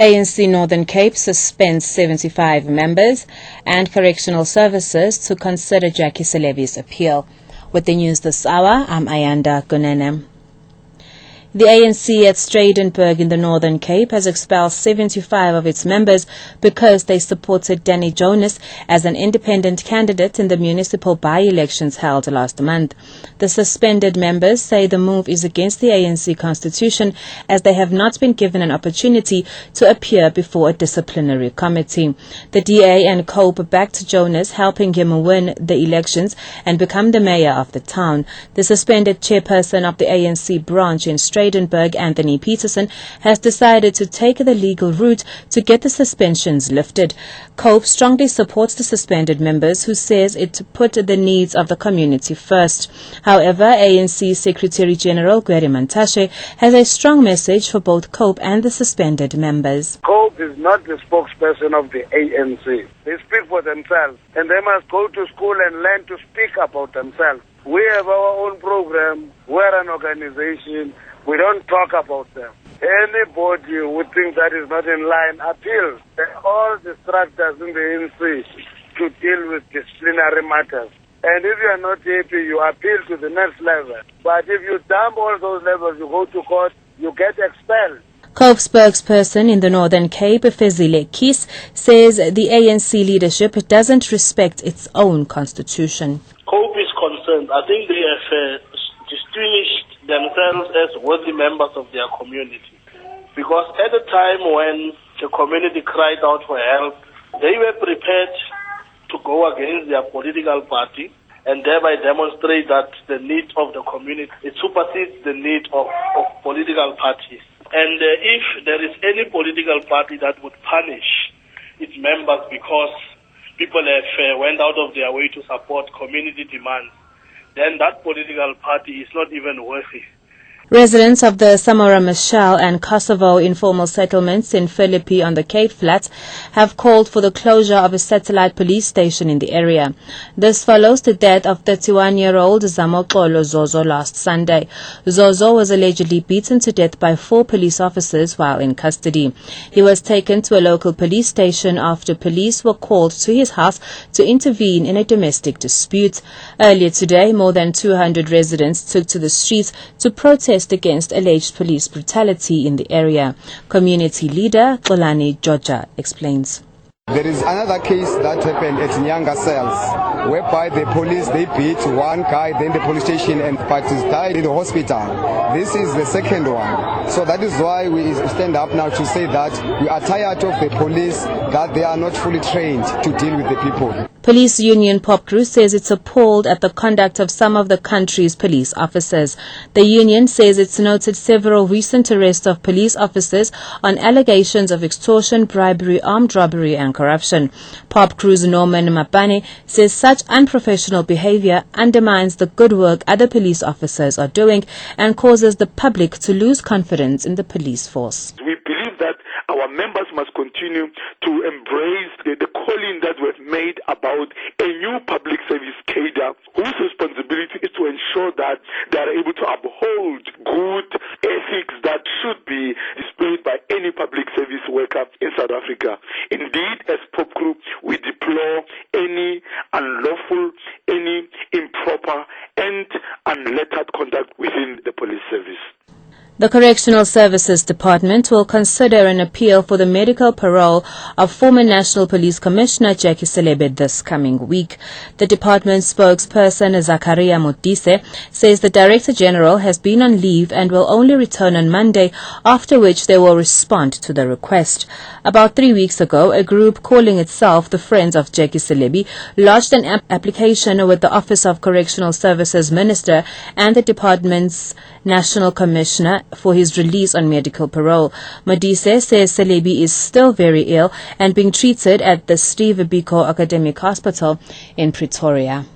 ANC Northern Cape suspends 75 members and correctional services to consider Jackie Selebi's appeal. With the news this hour, I'm Ayanda Gunene. The ANC at Stradenburg in the Northern Cape has expelled 75 of its members because they supported Danny Jonas as an independent candidate in the municipal by-elections held last month. The suspended members say the move is against the ANC constitution as they have not been given an opportunity to appear before a disciplinary committee. The DA and COPE backed Jonas, helping him win the elections and become the mayor of the town. The suspended chairperson of the ANC branch in Stradenburg, Anthony Peterson, has decided to take the legal route to get the suspensions lifted. COPE strongly supports the suspended members, who says it put the needs of the community first. However, ANC Secretary General Gweri Mantashe has a strong message for both COPE and the suspended members. COPE is not the spokesperson of the ANC. They speak for themselves, and they must go to school and learn to speak about themselves. We have our own program. We're an organization. We don't talk about them. Anybody who thinks that is not in line, appeal. All the structures in the ANC to deal with disciplinary matters. And if you are not happy, you appeal to the next level. But if you dump all those levels, you go to court, you get expelled. COPE spokesperson in the Northern Cape, Fezile Kis, says the ANC leadership doesn't respect its own constitution. COPE is concerned. I think they have distinguished themselves as worthy members of their community. Because at the time when the community cried out for help, they were prepared to go against their political party and thereby demonstrate that the need of the community it supersedes the need of political parties. And if there is any political party that would punish its members because people have went out of their way to support community demands, then that political party is not even worthy. Residents of the Samora Machel and Kosovo informal settlements in Philippi on the Cape Flats have called for the closure of a satellite police station in the area. This follows the death of 31-year-old Zamoxolo Zozo last Sunday. Zozo was allegedly beaten to death by 4 police officers while in custody. He was taken to a local police station after police were called to his house to intervene in a domestic dispute. Earlier today, more than 200 residents took to the streets to protest against alleged police brutality in the area. Community leader Xolani Georgia explains. There is another case that happened at Nyanga Cells, whereby the police, they beat one guy, then the police station, and parties died in the hospital. This is the second one. So that is why we stand up now to say that we are tired of the police, that they are not fully trained to deal with the people. Police union POPCRU says it's appalled at the conduct of some of the country's police officers. The union says it's noted several recent arrests of police officers on allegations of extortion, bribery, armed robbery and corruption. POPCRU's Norman Mapane says such unprofessional behavior undermines the good work other police officers are doing and causes the public to lose confidence in the police force. We believe that our members must continue to embrace the calling that we've made about a new public service cadre whose responsibility is to ensure that they are able to uphold good ethics that should be displayed by any public service worker in South Africa. Indeed, as POPCRU, we deplore any unlawful, any improper and unlettered conduct within the police service. The Correctional Services Department will consider an appeal for the medical parole of former National Police Commissioner Jackie Selebi this coming week. The department spokesperson Zakaria Modise says the Director General has been on leave and will only return on Monday, after which they will respond to the request. About 3 weeks ago, a group calling itself the Friends of Jackie Selebi lodged an application with the Office of Correctional Services Minister and the department's National Commissioner for his release on medical parole. Modise says Selebi is still very ill and being treated at the Steve Biko Academic Hospital in Pretoria.